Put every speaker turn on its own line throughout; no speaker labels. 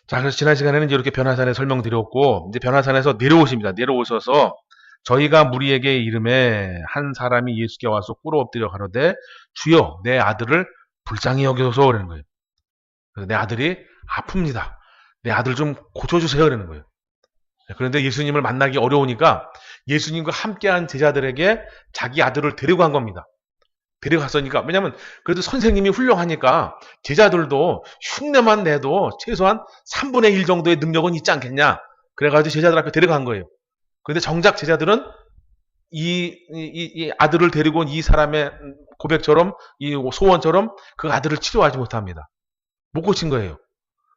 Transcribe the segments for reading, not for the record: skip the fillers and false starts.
자, 그래서 지난 시간에는 이제 이렇게 변화산에 설명드렸고, 이제 변화산에서 내려오십니다. 내려오셔서 저희가 무리에게 이름에 한 사람이 예수께 와서 꿇어 엎드려 가로되 주여 내 아들을 불쌍히 여기소서 그러는 거예요. 그래서 내 아들이 아픕니다. 내 아들 좀 고쳐주세요 그러는 거예요. 그런데 예수님을 만나기 어려우니까 예수님과 함께한 제자들에게 자기 아들을 데리고 간 겁니다. 데려갔으니까, 왜냐면 그래도 선생님이 훌륭하니까 제자들도 흉내만 내도 최소한 3분의 1 정도의 능력은 있지 않겠냐. 그래가지고 제자들 앞에 데려간 거예요. 그런데 정작 제자들은 이 아들을 데리고 온 이 사람의 고백처럼, 이 소원처럼 그 아들을 치료하지 못합니다. 못 고친 거예요.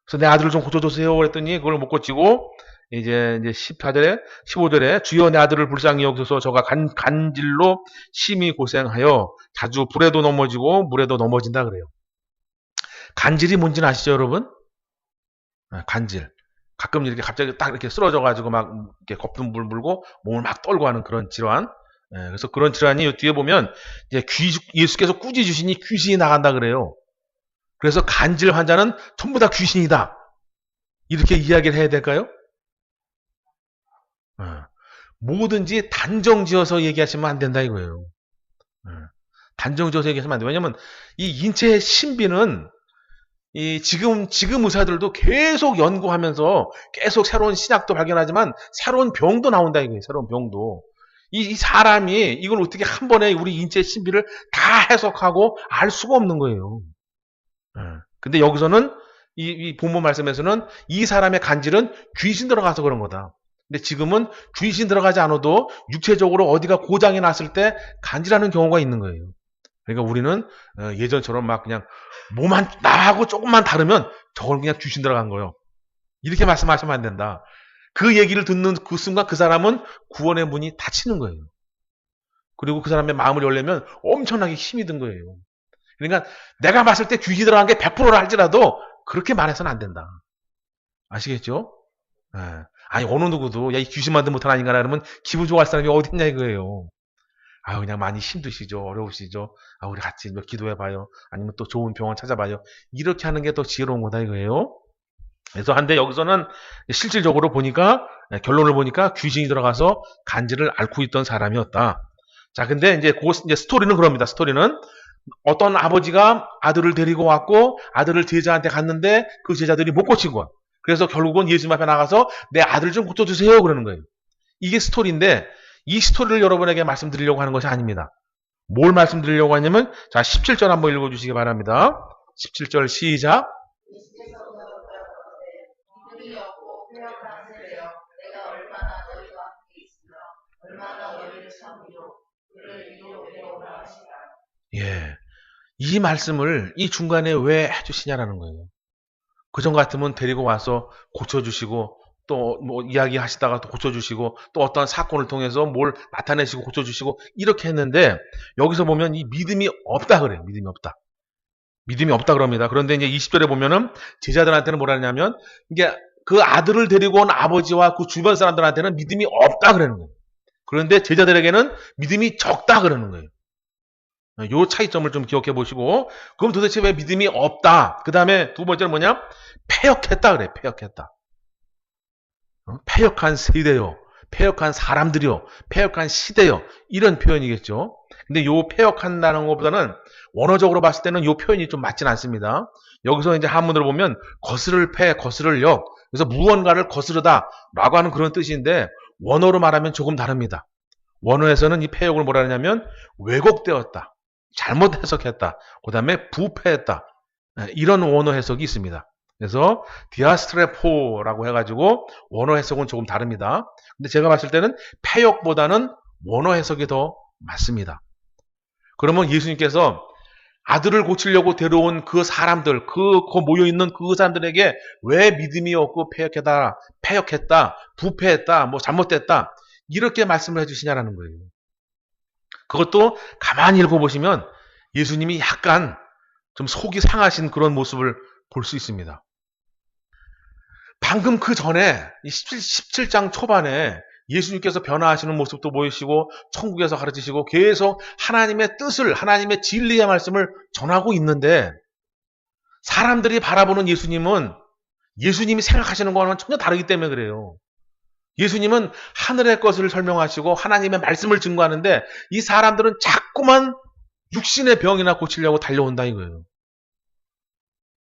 그래서 내 아들을 좀 고쳐주세요 그랬더니 그걸 못 고치고, 이제 14절에 15절에 주여 내 아들을 불쌍히 여기소서 저가 간질로 심히 고생하여 자주 불에도 넘어지고 물에도 넘어진다 그래요. 간질이 뭔지는 아시죠 여러분? 간질. 가끔 이렇게 갑자기 딱 이렇게 쓰러져 가지고 막 이렇게 거품 물고 몸을 막 떨고 하는 그런 질환. 그래서 그런 질환이 뒤에 보면 이제 예수께서 꾸짖으시니 귀신이 나간다 그래요. 그래서 간질 환자는 전부 다 귀신이다. 이렇게 이야기를 해야 될까요? 뭐든지 단정지어서 얘기하시면 안 된다 이거예요. 단정지어서 얘기하시면 안 돼요. 왜냐면 이 인체의 신비는 지금 의사들도 계속 연구하면서 계속 새로운 신약도 발견하지만 새로운 병도 나온다 이거예요. 새로운 병도. 이 사람이 이걸 어떻게 한 번에 우리 인체의 신비를 다 해석하고 알 수가 없는 거예요. 근데 여기서는 이 본문 말씀에서는 이 사람의 간질은 귀신 들어가서 그런 거다. 근데 지금은 귀신 들어가지 않아도 육체적으로 어디가 고장이 났을 때 간질하는 경우가 있는 거예요. 그러니까 우리는 예전처럼 막 그냥 몸만 나하고 조금만 다르면 저걸 그냥 귀신 들어간 거예요. 이렇게 말씀하시면 안 된다. 그 얘기를 듣는 그 순간 그 사람은 구원의 문이 닫히는 거예요. 그리고 그 사람의 마음을 열려면 엄청나게 힘이 든 거예요. 그러니까 내가 봤을 때 귀신 들어간 게 100%라 할지라도 그렇게 말해서는 안 된다. 아시겠죠? 아니 어느 누구도 야 이 귀신 만든 못한 인간아 그러면 기분 좋아할 사람이 어디 있냐 이거예요. 그냥 많이 힘드시죠. 어려우시죠. 우리 같이 기도해봐요. 아니면 또 좋은 병원 찾아봐요. 이렇게 하는 게 더 지혜로운 거다 이거예요. 그래서 한데 여기서는 실질적으로 보니까 결론을 보니까 귀신이 들어가서 간질을 앓고 있던 사람이었다. 자, 근데 이제 스토리는 그럽니다. 스토리는 어떤 아버지가 아들을 데리고 왔고 아들을 제자한테 갔는데 그 제자들이 못 고친 거야. 그래서 결국은 예수님 앞에 나가서 내 아들 좀 고쳐주세요 그러는 거예요. 이게 스토리인데 이 스토리를 여러분에게 말씀드리려고 하는 것이 아닙니다. 뭘 말씀드리려고 하냐면 자 17절 한번 읽어주시기 바랍니다. 17절 시작. 예, 이 말씀을 이 중간에 왜 해주시냐라는 거예요. 그전 같으면 데리고 와서 고쳐주시고 또 뭐 이야기하시다가 또 고쳐주시고 또 어떤 사건을 통해서 뭘 나타내시고 고쳐주시고 이렇게 했는데 여기서 보면 이 믿음이 없다 그래요. 믿음이 없다. 믿음이 없다 그럽니다. 그런데 이제 20절에 보면은 제자들한테는 뭐라 하냐면 이게 그 아들을 데리고 온 아버지와 그 주변 사람들한테는 믿음이 없다 그러는 거예요. 그런데 제자들에게는 믿음이 적다 그러는 거예요. 요 차이점을 좀 기억해 보시고 그럼 도대체 왜 믿음이 없다? 그 다음에 두 번째는 뭐냐? 패역했다 그래. 패역했다. 패역한 세대요. 패역한 사람들이요. 패역한 시대요. 이런 표현이겠죠. 근데 요 패역한다는 것보다는 원어적으로 봤을 때는 요 표현이 좀 맞진 않습니다. 여기서 이제 한문으로 보면 거스를 패, 거스를 역. 그래서 무언가를 거스르다 라고 하는 그런 뜻인데 원어로 말하면 조금 다릅니다. 원어에서는 이 패역을 뭐라 하냐면 왜곡되었다. 잘못 해석했다. 그 다음에 부패했다. 이런 원어 해석이 있습니다. 그래서 디아스트레포라고 해가지고 원어 해석은 조금 다릅니다. 근데 제가 봤을 때는 패역보다는 원어 해석이 더 맞습니다. 그러면 예수님께서 아들을 고치려고 데려온 그 사람들, 그 모여있는 그 사람들에게 왜 믿음이 없고 패역했다, 부패했다, 뭐 잘못됐다 이렇게 말씀을 해주시냐라는 거예요. 그것도 가만히 읽어보시면 예수님이 약간 좀 속이 상하신 그런 모습을 볼 수 있습니다. 방금 그 전에 17장 초반에 예수님께서 변화하시는 모습도 보이시고 천국에서 가르치시고 계속 하나님의 뜻을 하나님의 진리의 말씀을 전하고 있는데 사람들이 바라보는 예수님은 예수님이 생각하시는 거와는 전혀 다르기 때문에 그래요. 예수님은 하늘의 것을 설명하시고 하나님의 말씀을 증거하는데 이 사람들은 자꾸만 육신의 병이나 고치려고 달려온다 이거예요.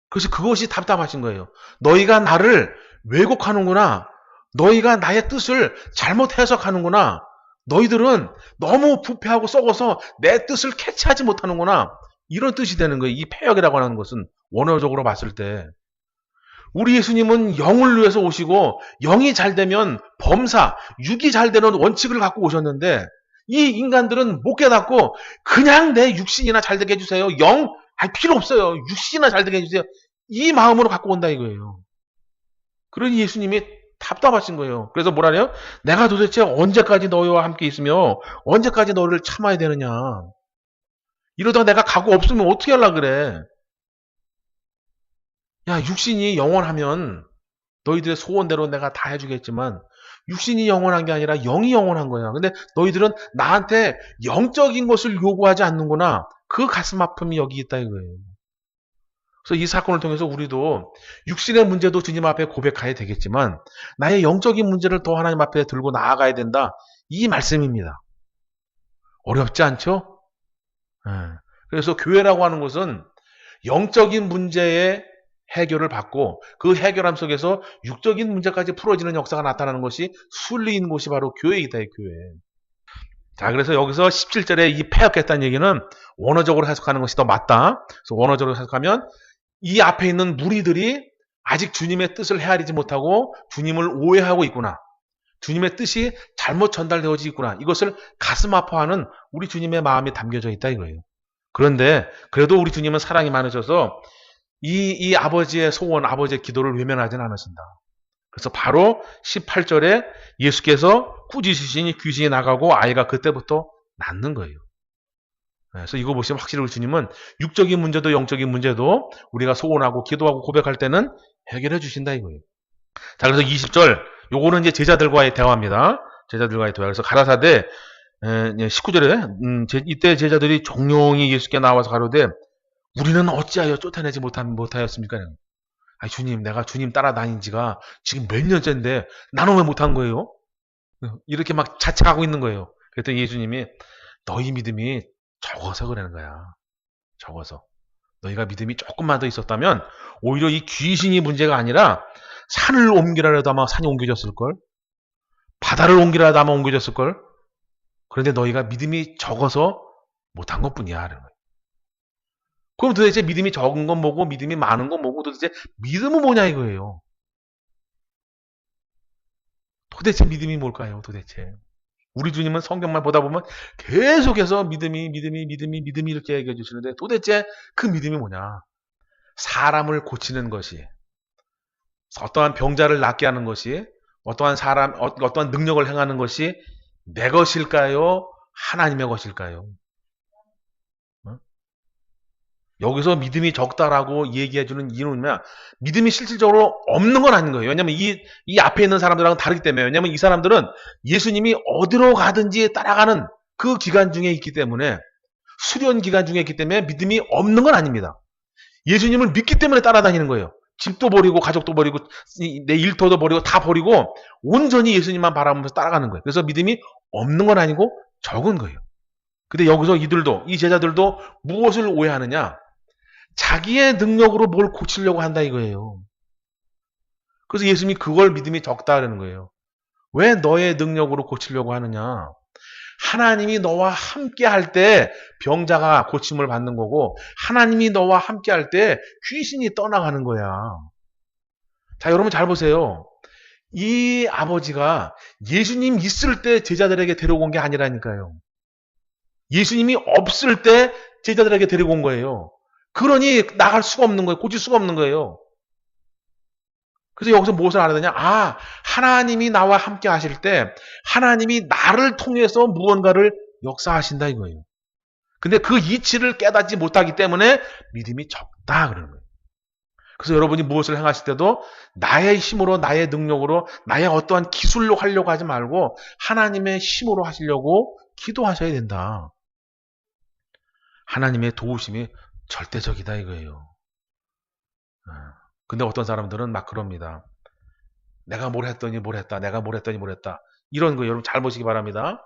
그래서 그것이 답답하신 거예요. 너희가 나를 왜곡하는구나. 너희가 나의 뜻을 잘못 해석하는구나. 너희들은 너무 부패하고 썩어서 내 뜻을 캐치하지 못하는구나. 이런 뜻이 되는 거예요. 이 폐역이라고 하는 것은 원어적으로 봤을 때. 우리 예수님은 영을 위해서 오시고 영이 잘 되면 범사, 육이 잘 되는 원칙을 갖고 오셨는데 이 인간들은 못 깨닫고 그냥 내 육신이나 잘 되게 해주세요. 필요 없어요. 육신이나 잘 되게 해주세요. 이 마음으로 갖고 온다 이거예요. 그러니 예수님이 답답하신 거예요. 그래서 뭐라네요? 내가 도대체 언제까지 너희와 함께 있으며 언제까지 너희를 참아야 되느냐. 이러다가 내가 가고 없으면 어떻게 하려고 그래. 야, 육신이 영원하면 너희들의 소원대로 내가 다 해주겠지만 육신이 영원한 게 아니라 영이 영원한 거야. 근데 너희들은 나한테 영적인 것을 요구하지 않는구나. 그 가슴 아픔이 여기 있다 이거예요. 그래서 이 사건을 통해서 우리도 육신의 문제도 주님 앞에 고백해야 되겠지만 나의 영적인 문제를 더 하나님 앞에 들고 나아가야 된다. 이 말씀입니다. 어렵지 않죠? 그래서 교회라고 하는 것은 영적인 문제의 해결을 받고 그 해결함 속에서 육적인 문제까지 풀어지는 역사가 나타나는 것이 순리인 곳이 바로 교회이다. 교회. 자, 그래서 여기서 17절에 이 폐역했다는 얘기는 원어적으로 해석하는 것이 더 맞다. 그래서 원어적으로 해석하면 이 앞에 있는 무리들이 아직 주님의 뜻을 헤아리지 못하고 주님을 오해하고 있구나. 주님의 뜻이 잘못 전달되어지고 있구나. 이것을 가슴 아파하는 우리 주님의 마음이 담겨져 있다 이거예요. 그런데 그래도 우리 주님은 사랑이 많으셔서 이 아버지의 소원, 아버지의 기도를 외면하진 않으신다. 그래서 바로 18절에 예수께서 꾸짖으시니 귀신이 나가고 아이가 그때부터 낫는 거예요. 그래서 이거 보시면 확실히 우리 주님은 육적인 문제도 영적인 문제도 우리가 소원하고 기도하고 고백할 때는 해결해 주신다 이거예요. 자, 그래서 20절 요거는 이제 제자들과의 대화입니다. 제자들과의 대화. 그래서 가라사대 19절에 이때 제자들이 종용이 예수께 나와서 가로되 우리는 어찌하여 쫓아내지 못하였습니까? 아니 주님, 내가 주님 따라다닌 지가 지금 몇 년째인데 나는 왜 못한 거예요? 이렇게 막 자책하고 있는 거예요. 그랬더니 예수님이 너희 믿음이 적어서 그러는 거야. 적어서. 너희가 믿음이 조금만 더 있었다면 오히려 이 귀신이 문제가 아니라 산을 옮기라도 아마 산이 옮겨졌을걸? 바다를 옮기라도 아마 옮겨졌을걸? 그런데 너희가 믿음이 적어서 못한 것뿐이야. 그럼 도대체 믿음이 적은 건 뭐고 믿음이 많은 건 뭐고 도대체 믿음은 뭐냐 이거예요. 도대체 믿음이 뭘까요? 도대체. 우리 주님은 성경만 보다 보면 계속해서 믿음이 이렇게 얘기해 주시는데 도대체 그 믿음이 뭐냐? 사람을 고치는 것이, 어떠한 병자를 낫게 하는 것이, 어떠한 능력을 행하는 것이 내 것일까요? 하나님의 것일까요? 여기서 믿음이 적다라고 얘기해주는 이유는 뭐냐? 믿음이 실질적으로 없는 건 아닌 거예요. 왜냐하면 이 앞에 있는 사람들하고는 다르기 때문에. 왜냐하면 이 사람들은 예수님이 어디로 가든지 따라가는 그 기간 중에 있기 때문에, 수련 기간 중에 있기 때문에 믿음이 없는 건 아닙니다. 예수님을 믿기 때문에 따라다니는 거예요. 집도 버리고 가족도 버리고 내 일터도 버리고 다 버리고 온전히 예수님만 바라보면서 따라가는 거예요. 그래서 믿음이 없는 건 아니고 적은 거예요. 근데 여기서 이 제자들도 무엇을 오해하느냐? 자기의 능력으로 뭘 고치려고 한다 이거예요. 그래서 예수님이 그걸 믿음이 적다라는 거예요. 왜 너의 능력으로 고치려고 하느냐? 하나님이 너와 함께 할 때 병자가 고침을 받는 거고 하나님이 너와 함께 할 때 귀신이 떠나가는 거야. 자, 여러분 잘 보세요. 이 아버지가 예수님 있을 때 제자들에게 데려온 게 아니라니까요. 예수님이 없을 때 제자들에게 데리고 온 거예요. 그러니 나갈 수가 없는 거예요. 고칠 수가 없는 거예요. 그래서 여기서 무엇을 알아내냐? 하나님이 나와 함께 하실 때 하나님이 나를 통해서 무언가를 역사하신다 이거예요. 근데 그 이치를 깨닫지 못하기 때문에 믿음이 적다 그러는 거예요. 그래서 여러분이 무엇을 행하실 때도 나의 힘으로, 나의 능력으로, 나의 어떠한 기술로 하려고 하지 말고 하나님의 힘으로 하시려고 기도하셔야 된다. 하나님의 도우심이 절대적이다 이거예요. 근데 어떤 사람들은 막 그럽니다. 내가 뭘 했더니 뭘 했다. 내가 뭘 했더니 뭘 했다. 이런 거 여러분 잘 보시기 바랍니다.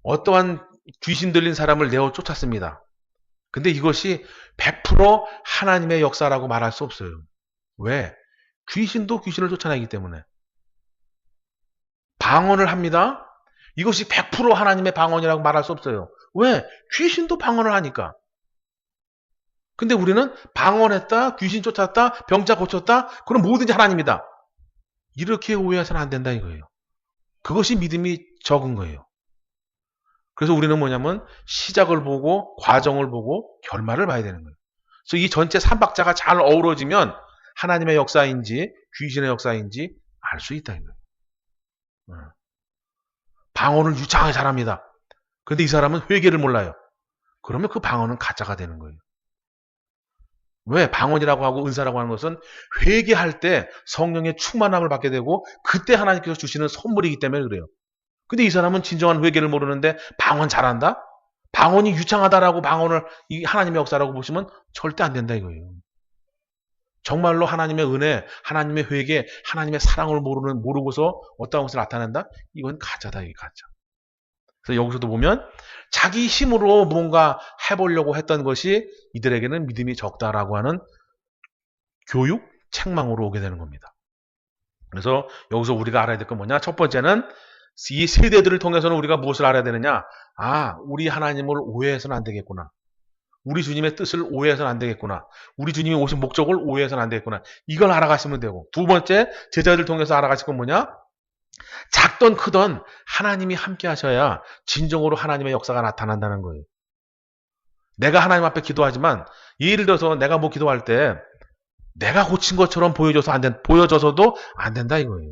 어떠한 귀신 들린 사람을 내어 쫓았습니다. 근데 이것이 100% 하나님의 역사라고 말할 수 없어요. 왜? 귀신도 귀신을 쫓아내기 때문에. 방언을 합니다. 이것이 100% 하나님의 방언이라고 말할 수 없어요. 왜? 귀신도 방언을 하니까. 근데 우리는 방언했다, 귀신 쫓았다, 병자 고쳤다, 그럼 뭐든지 하나님이다. 이렇게 오해해서는 안 된다 이거예요. 그것이 믿음이 적은 거예요. 그래서 우리는 뭐냐면 시작을 보고 과정을 보고 결말을 봐야 되는 거예요. 그래서 이 전체 삼박자가 잘 어우러지면 하나님의 역사인지 귀신의 역사인지 알 수 있다 이거예요. 방언을 유창하게 잘합니다. 그런데 이 사람은 회개를 몰라요. 그러면 그 방언은 가짜가 되는 거예요. 왜? 방언이라고 하고 은사라고 하는 것은 회개할 때 성령의 충만함을 받게 되고 그때 하나님께서 주시는 선물이기 때문에 그래요. 근데 이 사람은 진정한 회개를 모르는데 방언 잘한다? 방언이 유창하다라고 방언을 이 하나님의 역사라고 보시면 절대 안 된다 이거예요. 정말로 하나님의 은혜, 하나님의 회개, 하나님의 사랑을 모르고서 어떤 것을 나타낸다? 이건 가짜다, 이게 가짜. 그래서 여기서도 보면 자기 힘으로 뭔가 해보려고 했던 것이 이들에게는 믿음이 적다라고 하는 교육, 책망으로 오게 되는 겁니다. 그래서 여기서 우리가 알아야 될 건 뭐냐? 첫 번째는 이 세대들을 통해서는 우리가 무엇을 알아야 되느냐? 아, 우리 하나님을 오해해서는 안 되겠구나. 우리 주님의 뜻을 오해해서는 안 되겠구나. 우리 주님이 오신 목적을 오해해서는 안 되겠구나. 이걸 알아가시면 되고, 두 번째 제자들 통해서 알아가실 건 뭐냐? 작던 크던 하나님이 함께 하셔야 진정으로 하나님의 역사가 나타난다는 거예요. 내가 하나님 앞에 기도하지만 예를 들어서 내가 뭐 기도할 때 내가 고친 것처럼 보여져서도 안 된다 이거예요.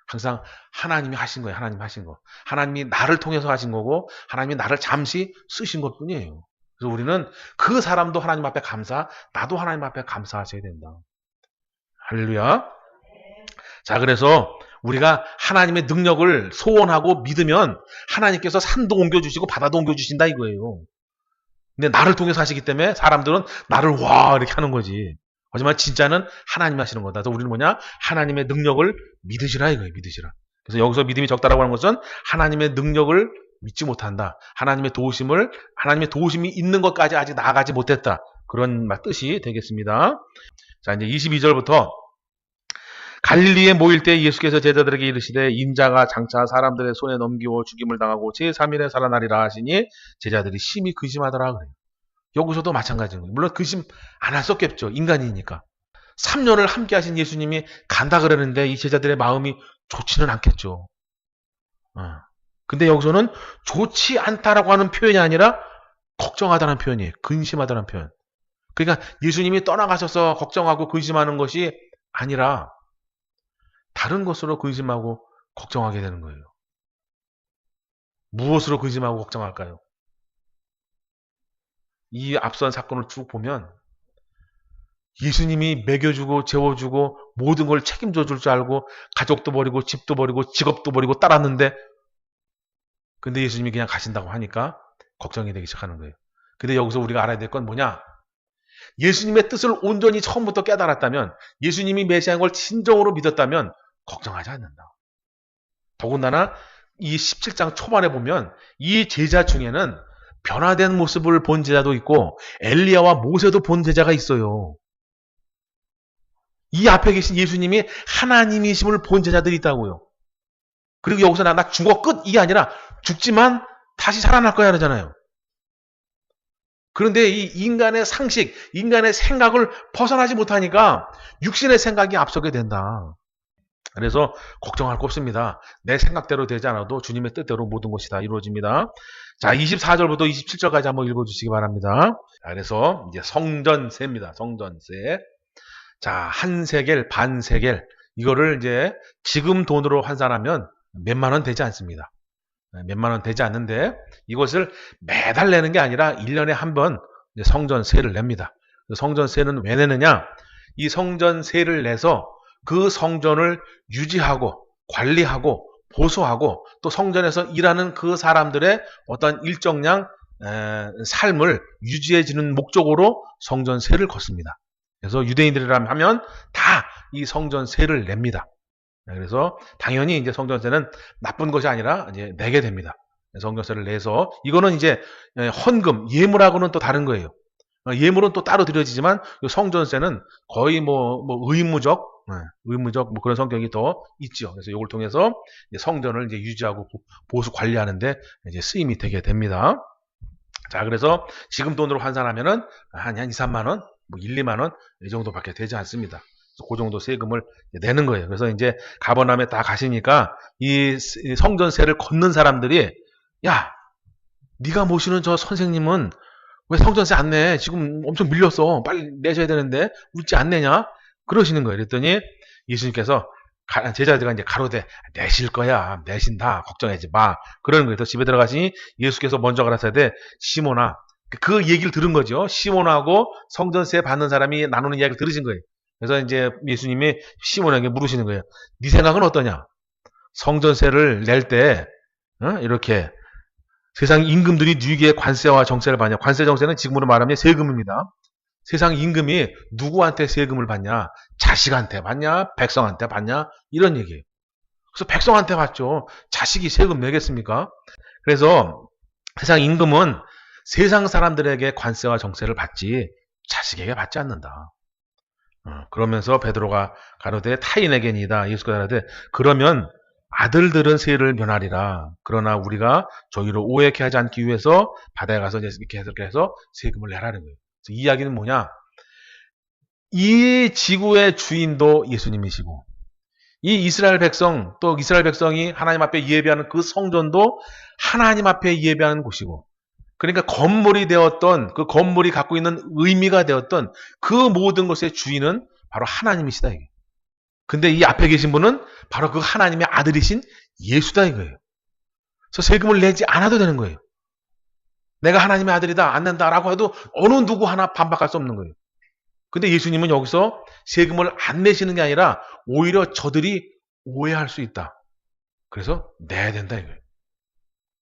항상 하나님이 하신 거예요. 하나님이 하신 거. 하나님이 나를 통해서 하신 거고 하나님이 나를 잠시 쓰신 것뿐이에요. 그래서 우리는 그 사람도 하나님 앞에 감사, 나도 하나님 앞에 감사하셔야 된다. 할렐루야. 자, 그래서 우리가 하나님의 능력을 소원하고 믿으면 하나님께서 산도 옮겨주시고 바다도 옮겨주신다 이거예요. 근데 나를 통해서 하시기 때문에 사람들은 나를 와 이렇게 하는 거지. 하지만 진짜는 하나님 하시는 거다. 그래서 우리는 뭐냐? 하나님의 능력을 믿으시라 이거예요. 믿으시라. 그래서 여기서 믿음이 적다라고 하는 것은 하나님의 능력을 믿지 못한다. 하나님의 도우심이 있는 것까지 아직 나아가지 못했다. 그런 뜻이 되겠습니다. 자, 이제 22절부터 갈릴리에 모일 때 예수께서 제자들에게 이르시되 인자가 장차 사람들의 손에 넘기고 죽임을 당하고 제3일에 살아나리라 하시니 제자들이 심히 근심하더라 그래요. 여기서도 마찬가지인 거예요. 물론 근심 안 할 수 없겠죠. 인간이니까. 3년을 함께 하신 예수님이 간다 그러는데 이 제자들의 마음이 좋지는 않겠죠. 근데 여기서는 좋지 않다라고 하는 표현이 아니라 걱정하다는 표현이에요. 근심하다는 표현. 그러니까 예수님이 떠나가셔서 걱정하고 근심하는 것이 아니라 다른 것으로 근심하고 걱정하게 되는 거예요. 무엇으로 근심하고 걱정할까요? 이 앞선 사건을 쭉 보면 예수님이 먹여주고 재워주고 모든 걸 책임져 줄 줄 알고 가족도 버리고 집도 버리고 직업도 버리고 따랐는데 근데 예수님이 그냥 가신다고 하니까 걱정이 되기 시작하는 거예요. 근데 여기서 우리가 알아야 될 건 뭐냐? 예수님의 뜻을 온전히 처음부터 깨달았다면 예수님이 메시아인 걸 진정으로 믿었다면 걱정하지 않는다. 더군다나 이 17장 초반에 보면 이 제자 중에는 변화된 모습을 본 제자도 있고 엘리야와 모세도 본 제자가 있어요. 이 앞에 계신 예수님이 하나님이심을 본 제자들이 있다고요. 그리고 여기서 나 죽어 끝 이게 아니라 죽지만 다시 살아날 거야 그러잖아요. 그런데 이 인간의 상식, 인간의 생각을 벗어나지 못하니까 육신의 생각이 앞서게 된다. 그래서 걱정할 거 없습니다. 내 생각대로 되지 않아도 주님의 뜻대로 모든 것이 다 이루어집니다. 자, 24절부터 27절까지 한번 읽어주시기 바랍니다. 자, 그래서 이제 성전세입니다. 성전세. 자, 한 세겔, 반 세겔. 이거를 이제 지금 돈으로 환산하면 몇만 원 되지 않습니다. 몇만 원 되지 않는데 이것을 매달 내는 게 아니라 1년에 한 번 성전세를 냅니다. 성전세는 왜 내느냐? 이 성전세를 내서 그 성전을 유지하고 관리하고 보수하고 또 성전에서 일하는 그 사람들의 어떤 일정량 삶을 유지해주는 목적으로 성전세를 걷습니다. 그래서 유대인들이라면 하면 다 이 성전세를 냅니다. 그래서 당연히 이제 성전세는 나쁜 것이 아니라 이제 내게 됩니다. 성전세를 내서 이거는 이제 헌금, 예물하고는 또 다른 거예요. 예물은 또 따로 드려지지만 성전세는 거의 뭐 의무적 뭐 그런 성격이 더 있죠. 그래서 이걸 통해서 이제 성전을 이제 유지하고 보수 관리하는데 이제 쓰임이 되게 됩니다. 자, 그래서 지금 돈으로 환산하면은 한 2, 3만 원, 뭐 1, 2만 원 이 정도밖에 되지 않습니다. 그 정도 세금을 내는 거예요. 그래서 이제 가버나움에 다 가시니까 이 성전세를 걷는 사람들이 야, 네가 모시는 저 선생님은 왜 성전세 안 내? 지금 엄청 밀렸어. 빨리 내셔야 되는데 울지 안 내냐? 그러시는 거예요. 그랬더니 예수님께서 제자들과 이제 가로되 내실 거야. 내신다. 걱정하지 마. 그러는 거예요. 그래서 집에 들어가시니 예수께서 먼저 가라사대 시몬아, 그 얘기를 들은 거죠. 시몬하고 성전세 받는 사람이 나누는 이야기를 들으신 거예요. 그래서 이제 예수님이 시몬에게 물으시는 거예요. 네 생각은 어떠냐? 성전세를 낼 때 이렇게 세상 임금들이 누구에게 관세와 정세를 받냐? 관세 정세는 지금으로 말하면 세금입니다. 세상 임금이 누구한테 세금을 받냐? 자식한테 받냐? 백성한테 받냐? 이런 얘기예요. 그래서 백성한테 받죠. 자식이 세금 내겠습니까? 그래서 세상 임금은 세상 사람들에게 관세와 정세를 받지 자식에게 받지 않는다. 그러면서 베드로가 가로되 타인에게니다. 예수가 가로되 그러면 아들들은 세를 면하리라. 그러나 우리가 저희를 오해케 하지 않기 위해서 바다에 가서 이렇게 해서 세금을 내라는 거예요. 이 이야기는 뭐냐? 이 지구의 주인도 예수님이시고 이 이스라엘 백성, 또 이스라엘 백성이 하나님 앞에 예배하는 그 성전도 하나님 앞에 예배하는 곳이고, 그러니까 건물이 되었던, 그 건물이 갖고 있는 의미가 되었던 그 모든 것의 주인은 바로 하나님이시다 이게. 근데 이 앞에 계신 분은 바로 그 하나님의 아들이신 예수다 이거예요. 그래서 세금을 내지 않아도 되는 거예요. 내가 하나님의 아들이다, 안 낸다라고 해도 어느 누구 하나 반박할 수 없는 거예요. 근데 예수님은 여기서 세금을 안 내시는 게 아니라 오히려 저들이 오해할 수 있다. 그래서 내야 된다 이거예요.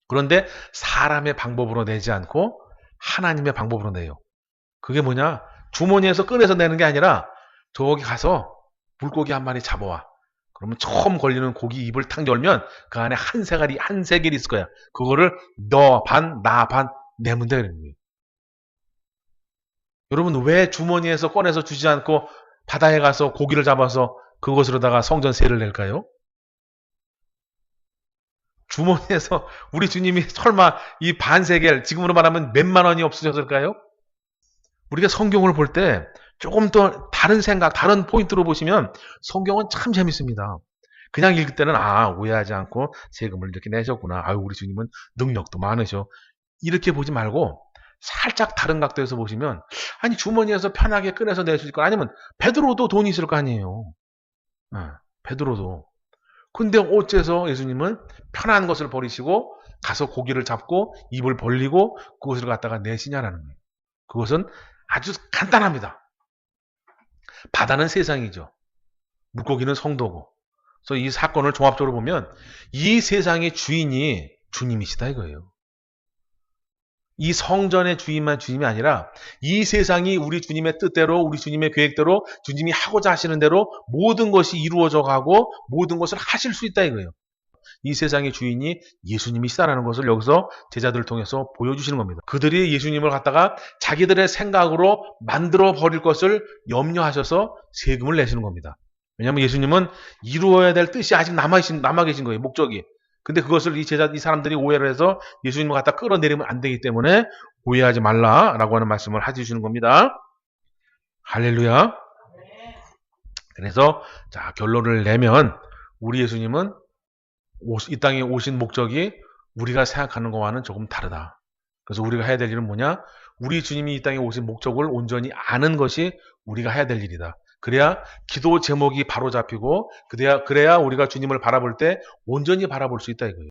그런데 사람의 방법으로 내지 않고 하나님의 방법으로 내요. 그게 뭐냐? 주머니에서 꺼내서 내는 게 아니라 저기 가서 물고기 한 마리 잡아와. 그러면 처음 걸리는 고기 입을 탁 열면 그 안에 한 세겔이 있을 거야. 그거를 너 반, 나 반 내면 돼. 그러는 거예요. 여러분 왜 주머니에서 꺼내서 주지 않고 바다에 가서 고기를 잡아서 그것으로다가 성전세를 낼까요? 주머니에서 우리 주님이 설마 이 반세겔, 지금으로 말하면 몇만 원이 없으셨을까요? 우리가 성경을 볼 때 조금 더 다른 생각, 다른 포인트로 보시면 성경은 참 재밌습니다. 그냥 읽을 때는 오해하지 않고 세금을 이렇게 내셨구나. 우리 주님은 능력도 많으셔. 이렇게 보지 말고 살짝 다른 각도에서 보시면 아니 주머니에서 편하게 꺼내서 낼 수 있고 아니면 베드로도 돈이 있을 거 아니에요. 베드로도. 근데 어째서 예수님은 편한 것을 버리시고 가서 고기를 잡고 입을 벌리고 그것을 갖다가 내시냐라는 거예요. 그것은 아주 간단합니다. 바다는 세상이죠. 물고기는 성도고. 그래서 이 사건을 종합적으로 보면 이 세상의 주인이 주님이시다 이거예요. 이 성전의 주인만 주님이 아니라 이 세상이 우리 주님의 뜻대로 우리 주님의 계획대로 주님이 하고자 하시는 대로 모든 것이 이루어져 가고 모든 것을 하실 수 있다 이거예요. 이 세상의 주인이 예수님이시다라는 것을 여기서 제자들을 통해서 보여주시는 겁니다. 그들이 예수님을 갖다가 자기들의 생각으로 만들어 버릴 것을 염려하셔서 세금을 내시는 겁니다. 왜냐하면 예수님은 이루어야 될 뜻이 아직 남아 계신 거예요. 목적이. 근데 그것을 이 사람들이 오해를 해서 예수님을 갖다 끌어내리면 안 되기 때문에 오해하지 말라라고 하는 말씀을 해주시는 겁니다. 할렐루야. 그래서 자 결론을 내면 우리 예수님은 이 땅에 오신 목적이 우리가 생각하는 것과는 조금 다르다. 그래서 우리가 해야 될 일은 뭐냐? 우리 주님이 이 땅에 오신 목적을 온전히 아는 것이 우리가 해야 될 일이다. 그래야 기도 제목이 바로 잡히고 그래야 우리가 주님을 바라볼 때 온전히 바라볼 수 있다 이거예요.